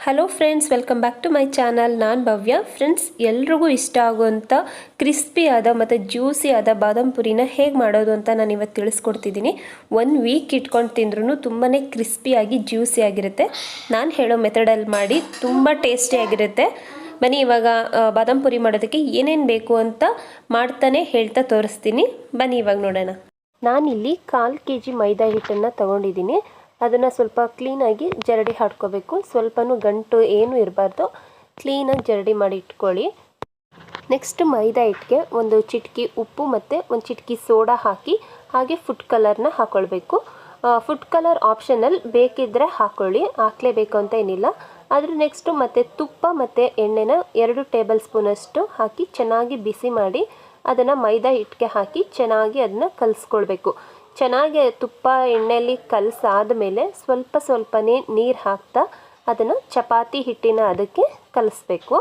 Hello friends, welcome back to my channel. ನಾನು Bhavya. Friends, ಎಲ್ರಿಗೂ ಇಷ್ಟ ಆಗುವಂಥ ಕ್ರಿಸ್ಪಿಯಾದ ಮತ್ತು ಜ್ಯೂಸಿಯಾದ ಬಾದಾಮ್ ಪುರಿನ ಹೇಗೆ ಮಾಡೋದು ಅಂತ ನಾನು ಇವತ್ತು ತಿಳಿಸ್ಕೊಡ್ತಿದ್ದೀನಿ. 1 ವೀಕ್ ಇಟ್ಕೊಂಡು ತಿಂದ್ರೂ ತುಂಬಾ ಕ್ರಿಸ್ಪಿಯಾಗಿ ಜ್ಯೂಸಿಯಾಗಿರುತ್ತೆ. ನಾನು ಹೇಳೋ ಮೆಥಡಲ್ಲಿ ಮಾಡಿ ತುಂಬ ಟೇಸ್ಟಿಯಾಗಿರುತ್ತೆ. ಬನ್ನಿ ಇವಾಗ ಬಾದಾಮ್ ಪುರಿ ಮಾಡೋದಕ್ಕೆ ಏನೇನು ಬೇಕು ಅಂತ ಮಾಡ್ತಾನೆ ಹೇಳ್ತಾ ತೋರಿಸ್ತೀನಿ. ಬನ್ನಿ ಇವಾಗ ನೋಡೋಣ. ನಾನಿಲ್ಲಿ 1/4 kg ಮೈದಾ ಹಿಟ್ಟನ್ನು ತೊಗೊಂಡಿದ್ದೀನಿ. ಅದನ್ನು ಸ್ವಲ್ಪ ಕ್ಲೀನಾಗಿ ಜರಡಿ ಹಾಡ್ಕೋಬೇಕು. ಸ್ವಲ್ಪನೂ ಗಂಟು ಏನೂ ಇರಬಾರ್ದು. ಕ್ಲೀನಾಗಿ ಜರಡಿ ಮಾಡಿ ಇಟ್ಕೊಳ್ಳಿ. ನೆಕ್ಸ್ಟ್ ಮೈದಾ ಹಿಟ್ಟಿಗೆ ಒಂದು ಚಿಟಿಕೆ ಉಪ್ಪು ಮತ್ತು ಒಂದು ಚಿಟಿಕೆ ಸೋಡಾ ಹಾಕಿ ಹಾಗೆ ಫುಡ್ ಕಲರ್ನ ಹಾಕ್ಕೊಳ್ಬೇಕು. ಫುಡ್ ಕಲರ್ ಆಪ್ಷನಲ್, ಬೇಕಿದ್ದರೆ ಹಾಕ್ಕೊಳ್ಳಿ, ಹಾಕಲೇಬೇಕು ಅಂತ ಏನಿಲ್ಲ. ಅದ್ರ ನೆಕ್ಸ್ಟು ಮತ್ತು ತುಪ್ಪ ಮತ್ತು ಎಣ್ಣೆನ 2 ಟೇಬಲ್ ಸ್ಪೂನಷ್ಟು ಹಾಕಿ ಚೆನ್ನಾಗಿ ಬಿಸಿ ಮಾಡಿ ಅದನ್ನು ಮೈದಾ ಹಿಟ್ಟಿಗೆ ಹಾಕಿ ಚೆನ್ನಾಗಿ ಅದನ್ನು ಕಲಿಸ್ಕೊಳ್ಬೇಕು. ಚೆನ್ನಾಗಿ ತುಪ್ಪ ಎಣ್ಣೆಯಲ್ಲಿ ಕಲಸಾದ ಮೇಲೆ ಸ್ವಲ್ಪನೇ ನೀರು ಹಾಕ್ತಾ ಅದನ್ನು ಚಪಾತಿ ಹಿಟ್ಟಿನ ಅದಕ್ಕೆ ಕಲಿಸ್ಬೇಕು.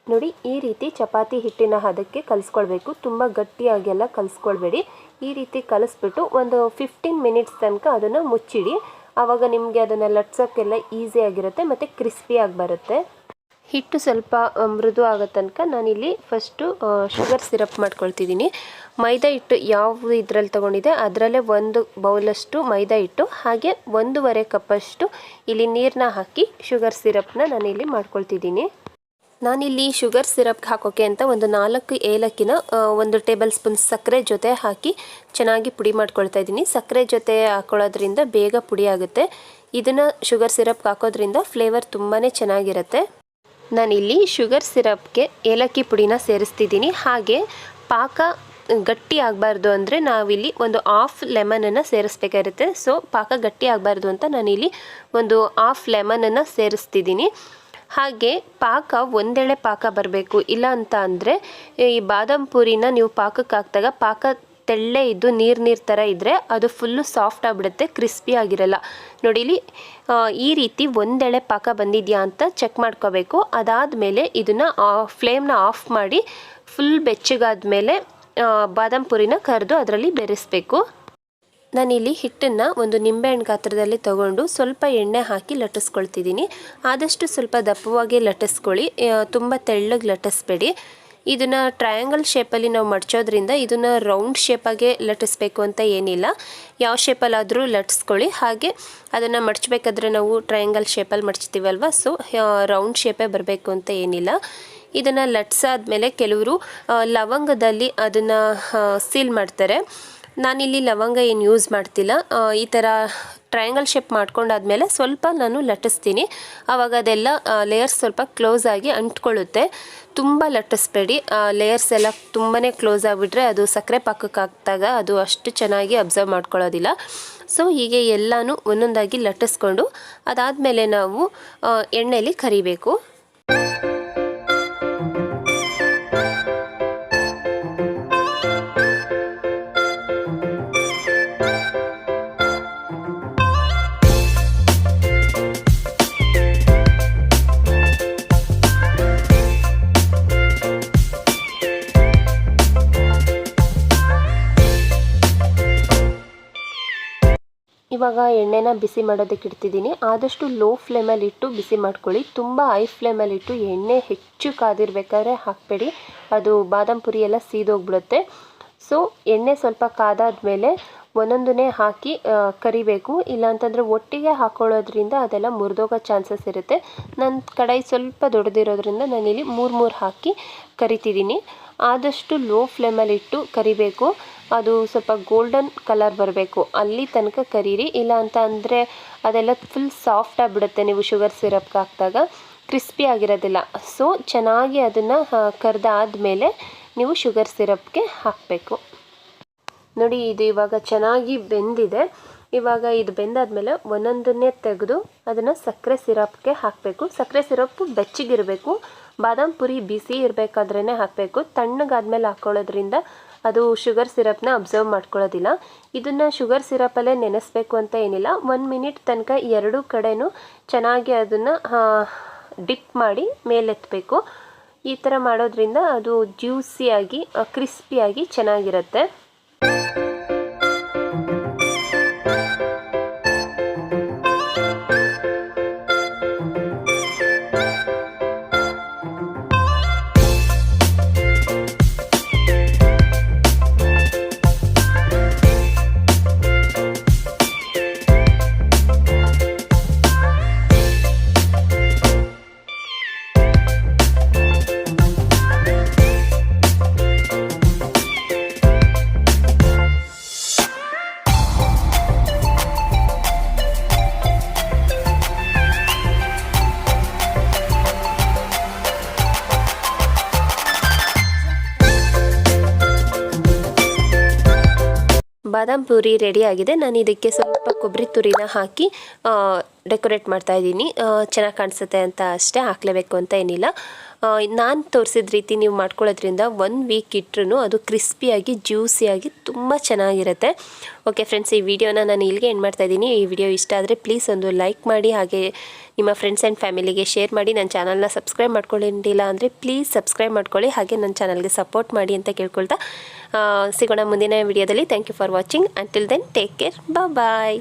ನೋಡಿ, ಈ ರೀತಿ ಚಪಾತಿ ಹಿಟ್ಟಿನ ಹದಕ್ಕೆ ಕಲಿಸ್ಕೊಳ್ಬೇಕು. ತುಂಬ ಗಟ್ಟಿಯಾಗೆಲ್ಲ ಕಲಿಸ್ಕೊಳ್ಬೇಡಿ. ಈ ರೀತಿ ಕಲಿಸ್ಬಿಟ್ಟು ಒಂದು 15 ಮಿನಿಟ್ಸ್ ತನಕ ಅದನ್ನು ಮುಚ್ಚಿಡಿ. ಆವಾಗ ನಿಮಗೆ ಅದನ್ನು ಲಟ್ಸೋಕ್ಕೆಲ್ಲ ಈಸಿಯಾಗಿರುತ್ತೆ ಮತ್ತು ಕ್ರಿಸ್ಪಿಯಾಗಿ ಬರುತ್ತೆ. ಹಿಟ್ಟು ಸ್ವಲ್ಪ ಮೃದು ಆಗೋ ತನಕ ನಾನಿಲ್ಲಿ ಫಸ್ಟು ಶುಗರ್ ಸಿರಪ್ ಮಾಡ್ಕೊಳ್ತಿದ್ದೀನಿ. ಮೈದಾ ಹಿಟ್ಟು ಯಾವ ಇದರಲ್ಲಿ ತೊಗೊಂಡಿದೆ ಅದರಲ್ಲೇ 1 ಬೌಲಷ್ಟು ಮೈದಾ ಹಿಟ್ಟು ಹಾಗೆ 1.5 ಕಪ್ಪಷ್ಟು ಇಲ್ಲಿ ನೀರನ್ನ ಹಾಕಿ ಶುಗರ್ ಸಿರಪ್ನ ನಾನಿಲ್ಲಿ ಮಾಡ್ಕೊಳ್ತಿದ್ದೀನಿ. ನಾನಿಲ್ಲಿ ಶುಗರ್ ಸಿರಪ್ಗೆ ಹಾಕೋಕ್ಕೆ ಅಂತ ಒಂದು 4 ಏಲಕ್ಕಿನ 1 ಟೇಬಲ್ ಸ್ಪೂನ್ ಸಕ್ಕರೆ ಜೊತೆ ಹಾಕಿ ಚೆನ್ನಾಗಿ ಪುಡಿ ಮಾಡ್ಕೊಳ್ತಾ ಇದ್ದೀನಿ. ಸಕ್ಕರೆ ಜೊತೆ ಹಾಕೊಳ್ಳೋದ್ರಿಂದ ಬೇಗ ಪುಡಿ ಆಗುತ್ತೆ. ಇದನ್ನು ಶುಗರ್ ಸಿರಪ್ಗೆ ಹಾಕೋದ್ರಿಂದ ಫ್ಲೇವರ್ ತುಂಬಾ ಚೆನ್ನಾಗಿರುತ್ತೆ. ನಾನಿಲ್ಲಿ ಶುಗರ್ ಸಿರಪ್ಗೆ ಏಲಕ್ಕಿ ಪುಡಿನ ಸೇರಿಸ್ತಿದ್ದೀನಿ. ಹಾಗೆ ಪಾಕ ಗಟ್ಟಿ ಆಗಬಾರ್ದು ಅಂದರೆ ನಾವಿಲ್ಲಿ ಒಂದು 1/2 ಲೆಮನನ್ನು ಸೇರಿಸ್ಬೇಕಾಗಿರುತ್ತೆ. ಸೊ ಪಾಕ ಗಟ್ಟಿ ಆಗಬಾರ್ದು ಅಂತ ನಾನಿಲ್ಲಿ ಒಂದು 1/2 ಲೆಮನನ್ನು ಸೇರಿಸ್ತಿದ್ದೀನಿ. ಹಾಗೆ ಪಾಕ ಒಂದೆಳೆ ಪಾಕ ಬರಬೇಕು. ಇಲ್ಲ ಅಂತ ಅಂದರೆ ಈ ಬಾದಾಮ್ ಪುರಿನ ನೀವು ಪಾಕಕ್ಕೆ ಹಾಕಿದಾಗ ಪಾಕ ತೆಳ್ಳೆ ಇದ್ದು ನೀರು ಥರ ಇದ್ದರೆ ಅದು ಫುಲ್ಲು ಸಾಫ್ಟ್ ಆಗಿಬಿಡುತ್ತೆ, ಕ್ರಿಸ್ಪಿ ಆಗಿರಲ್ಲ. ನೋಡಿ, ಇಲ್ಲಿ ಈ ರೀತಿ ಒಂದೆಳೆ ಪಾಕ ಬಂದಿದೆಯಾ ಅಂತ ಚೆಕ್ ಮಾಡ್ಕೋಬೇಕು. ಅದಾದಮೇಲೆ ಇದನ್ನು ಫ್ಲೇಮ್ನ ಆಫ್ ಮಾಡಿ ಫುಲ್ ಬೆಚ್ಚಗಾದ ಮೇಲೆ ಬಾದಾಮ್ ಪುರಿನ ಕರೆದು ಅದರಲ್ಲಿ ಬೆರೆಸಬೇಕು. ನಾನಿಲ್ಲಿ ಹಿಟ್ಟನ್ನು ಒಂದು ನಿಂಬೆಹಣ್ಣು ಗಾತ್ರದಲ್ಲಿ ತೊಗೊಂಡು ಸ್ವಲ್ಪ ಎಣ್ಣೆ ಹಾಕಿ ಲಟ್ಟಿಸ್ಕೊಳ್ತಿದ್ದೀನಿ. ಆದಷ್ಟು ಸ್ವಲ್ಪ ದಪ್ಪವಾಗಿ ಲಟ್ಟಿಸ್ಕೊಳ್ಳಿ, ತುಂಬ ತೆಳ್ಳಗೆ ಲಟ್ಟಿಸ್ಬೇಡಿ. ಇದನ್ನು ಟ್ರಯಾಂಗಲ್ ಶೇಪಲ್ಲಿ ನಾವು ಮಡ್ಚೋದ್ರಿಂದ ಇದನ್ನು ರೌಂಡ್ ಶೇಪಾಗೆ ಲಟ್ಟಿಸ್ಬೇಕು ಅಂತ ಏನಿಲ್ಲ, ಯಾವ ಶೇಪಲ್ಲಾದರೂ ಲಟ್ಟಿಸ್ಕೊಳ್ಳಿ. ಹಾಗೆ ಅದನ್ನು ಮಡ್ಚಬೇಕಾದ್ರೆ ನಾವು ಟ್ರಯಾಂಗಲ್ ಶೇಪಲ್ಲಿ ಮಡ್ಚ್ತೀವಲ್ವ, ಸೊ ರೌಂಡ್ ಶೇಪೇ ಬರಬೇಕು ಅಂತ ಏನಿಲ್ಲ. ಇದನ್ನು ಲಟ್ಸಾದ್ಮೇಲೆ ಕೆಲವರು ಲವಂಗದಲ್ಲಿ ಅದನ್ನು ಸೀಲ್ ಮಾಡ್ತಾರೆ. ನಾನಿಲ್ಲಿ ಲವಂಗ ಏನು ಯೂಸ್ ಮಾಡ್ತಿಲ್ಲ. ಈ ಥರ ಟ್ರಯಾಂಗಲ್ ಶೇಪ್ ಮಾಡ್ಕೊಂಡಾದ್ಮೇಲೆ ಸ್ವಲ್ಪ ನಾನು ಲಟ್ಟಿಸ್ತೀನಿ. ಆವಾಗ ಅದೆಲ್ಲ ಲೇಯರ್ಸ್ ಸ್ವಲ್ಪ ಕ್ಲೋಸ್ ಆಗಿ ಅಂಟ್ಕೊಳ್ಳುತ್ತೆ. ತುಂಬ ಲಟ್ಟಿಸ್ಬೇಡಿ. ಲೇಯರ್ಸ್ ಎಲ್ಲ ತುಂಬಾ ಕ್ಲೋಸ್ ಆಗಿಬಿಟ್ರೆ ಅದು ಸಕ್ಕರೆ ಪಾಕಕ್ಕೆ ಹಾಕಿದಾಗ ಅದು ಅಷ್ಟು ಚೆನ್ನಾಗಿ ಅಬ್ಸರ್ವ್ ಮಾಡ್ಕೊಳ್ಳೋದಿಲ್ಲ. ಸೊ ಹೀಗೆ ಎಲ್ಲನೂ ಒಂದೊಂದಾಗಿ ಲಟ್ಟಿಸ್ಕೊಂಡು ಅದಾದಮೇಲೆ ನಾವು ಎಣ್ಣೆಯಲ್ಲಿ ಕರಿಬೇಕು. ಇವಾಗ ಎಣ್ಣೆನ ಬಿಸಿ ಮಾಡೋದಕ್ಕೆ ಇಡ್ತಿದ್ದೀನಿ. ಆದಷ್ಟು ಲೋ ಫ್ಲೇಮಲ್ಲಿ ಇಟ್ಟು ಬಿಸಿ ಮಾಡ್ಕೊಳ್ಳಿ. ತುಂಬ ಹೈ ಫ್ಲೇಮಲ್ಲಿ ಇಟ್ಟು ಎಣ್ಣೆ ಹೆಚ್ಚು ಕಾದಿರಬೇಕಾದ್ರೆ ಹಾಕಬೇಡಿ, ಅದು ಬಾದಾಮ್ ಪುರಿ ಎಲ್ಲ ಸೀದೋಗ್ಬಿಡುತ್ತೆ. ಸೊ ಎಣ್ಣೆ ಸ್ವಲ್ಪ ಕಾದಾದ್ಮೇಲೆ ಒಂದೊಂದನ್ನೇ ಹಾಕಿ ಕರಿಬೇಕು. ಇಲ್ಲಾಂತಂದರೆ ಒಟ್ಟಿಗೆ ಹಾಕ್ಕೊಳ್ಳೋದ್ರಿಂದ ಅದೆಲ್ಲ ಮುರಿದೋಗೋ ಚಾನ್ಸಸ್ ಇರುತ್ತೆ. ನನ್ನ ಕಡಾಯಿ ಸ್ವಲ್ಪ ದೊಡ್ಡದಿರೋದ್ರಿಂದ ನಾನಿಲ್ಲಿ 3 ಹಾಕಿ ಕರಿತಿದ್ದೀನಿ. ಆದಷ್ಟು ಲೋ ಫ್ಲೇಮಲ್ಲಿ ಇಟ್ಟು ಕರಿಬೇಕು. ಅದು ಸ್ವಲ್ಪ ಗೋಲ್ಡನ್ ಕಲರ್ ಬರಬೇಕು, ಅಲ್ಲಿ ತನಕ ಕರೀರಿ. ಇಲ್ಲ ಅಂತ ಅಂದರೆ ಅದೆಲ್ಲ ಫುಲ್ ಸಾಫ್ಟ್ ಆಗಿಬಿಡುತ್ತೆ. ನೀವು ಶುಗರ್ ಸಿರಪ್ಗೆ ಹಾಕಿದಾಗ ಕ್ರಿಸ್ಪಿ ಆಗಿರೋದಿಲ್ಲ. ಸೊ ಚೆನ್ನಾಗಿ ಅದನ್ನು ಕರೆದಾದ್ಮೇಲೆ ನೀವು ಶುಗರ್ ಸಿರಪ್ಗೆ ಹಾಕಬೇಕು. ನೋಡಿ, ಇದು ಇವಾಗ ಚೆನ್ನಾಗಿ ಬೆಂದಿದೆ. ಇವಾಗ ಇದು ಬೆಂದಾದ್ಮೇಲೆ ಒಂದೊಂದನ್ನೇ ತೆಗೆದು ಅದನ್ನು ಸಕ್ಕರೆ ಸಿರಪ್ಗೆ ಹಾಕಬೇಕು. ಸಕ್ಕರೆ ಸಿರಪ್ಪು ಬೆಚ್ಚಗಿರಬೇಕು. ಬಾದಾಮ್ ಪುರಿ ಬಿಸಿ ಇರಬೇಕಾದ್ರೇ ಹಾಕಬೇಕು. ತಣ್ಣಗಾದ್ಮೇಲೆ ಹಾಕ್ಕೊಳ್ಳೋದ್ರಿಂದ ಅದು ಶುಗರ್ ಸಿರಪ್ನ ಅಬ್ಸರ್ವ್ ಮಾಡ್ಕೊಳ್ಳೋದಿಲ್ಲ. ಇದನ್ನು ಶುಗರ್ ಸಿರಪಲ್ಲೇ ನೆನೆಸಬೇಕು ಅಂತ ಏನಿಲ್ಲ. 1 ಮಿನಿಟ್ ತನಕ ಎರಡೂ ಕಡೆನೂ ಚೆನ್ನಾಗಿ ಅದನ್ನು ಡಿಪ್ ಮಾಡಿ ಮೇಲೆತ್ತಬೇಕು. ಈ ಥರ ಮಾಡೋದ್ರಿಂದ ಅದು ಜ್ಯೂಸಿಯಾಗಿ ಕ್ರಿಸ್ಪಿಯಾಗಿ ಚೆನ್ನಾಗಿರುತ್ತೆ. ಬಾದಾಮ್ ಪೂರಿ ರೆಡಿ ಆಗಿದೆ. ನಾನು ಇದಕ್ಕೆ ಸ್ವಲ್ಪ ಕೊಬ್ಬರಿ ತುರಿನ ಹಾಕಿ ಡೆಕೋರೇಟ್ ಮಾಡ್ತಾ ಇದ್ದೀನಿ. ಚೆನ್ನಾಗಿ ಕಾಣಿಸುತ್ತೆ ಅಂತ ಅಷ್ಟೇ, ಹಾಕಲೇಬೇಕು ಅಂತ ಏನಿಲ್ಲ. ನಾನು ತೋರಿಸಿದ ರೀತಿ ನೀವು ಮಾಡ್ಕೊಳ್ಳೋದ್ರಿಂದ 1 ವೀಕ್ ಇಟ್ಟರೂ ಅದು ಕ್ರಿಸ್ಪಿಯಾಗಿ ಜ್ಯೂಸಿಯಾಗಿ ತುಂಬ ಚೆನ್ನಾಗಿರುತ್ತೆ. ಓಕೆ ಫ್ರೆಂಡ್ಸ್, ಈ ವಿಡಿಯೋನ ನಾನು ಇಲ್ಲಿಗೆ ಎಂಡ್ ಮಾಡ್ತಾ ಇದ್ದೀನಿ. ಈ ವಿಡಿಯೋ ಇಷ್ಟ ಆದರೆ ಪ್ಲೀಸ್ ಒಂದು ಲೈಕ್ ಮಾಡಿ, ಹಾಗೆ ನಿಮ್ಮ ಫ್ರೆಂಡ್ಸ್ ಆ್ಯಂಡ್ ಫ್ಯಾಮಿಲಿಗೆ ಶೇರ್ ಮಾಡಿ. ನನ್ನ ಚಾನಲ್ನ ಸಬ್ಸ್ಕ್ರೈಬ್ ಮಾಡ್ಕೊಳ್ಳಿಲ್ಲ ಅಂದರೆ ಪ್ಲೀಸ್ ಸಬ್ಸ್ಕ್ರೈಬ್ ಮಾಡ್ಕೊಳ್ಳಿ, ಹಾಗೆ ನನ್ನ ಚಾನಲ್ಗೆ ಸಪೋರ್ಟ್ ಮಾಡಿ ಅಂತ ಕೇಳ್ಕೊಳ್ತಾ ಸಿಗೋಣ ಮುಂದಿನ ವಿಡಿಯೋದಲ್ಲಿ. Thank you for watching. Until then take care, bye.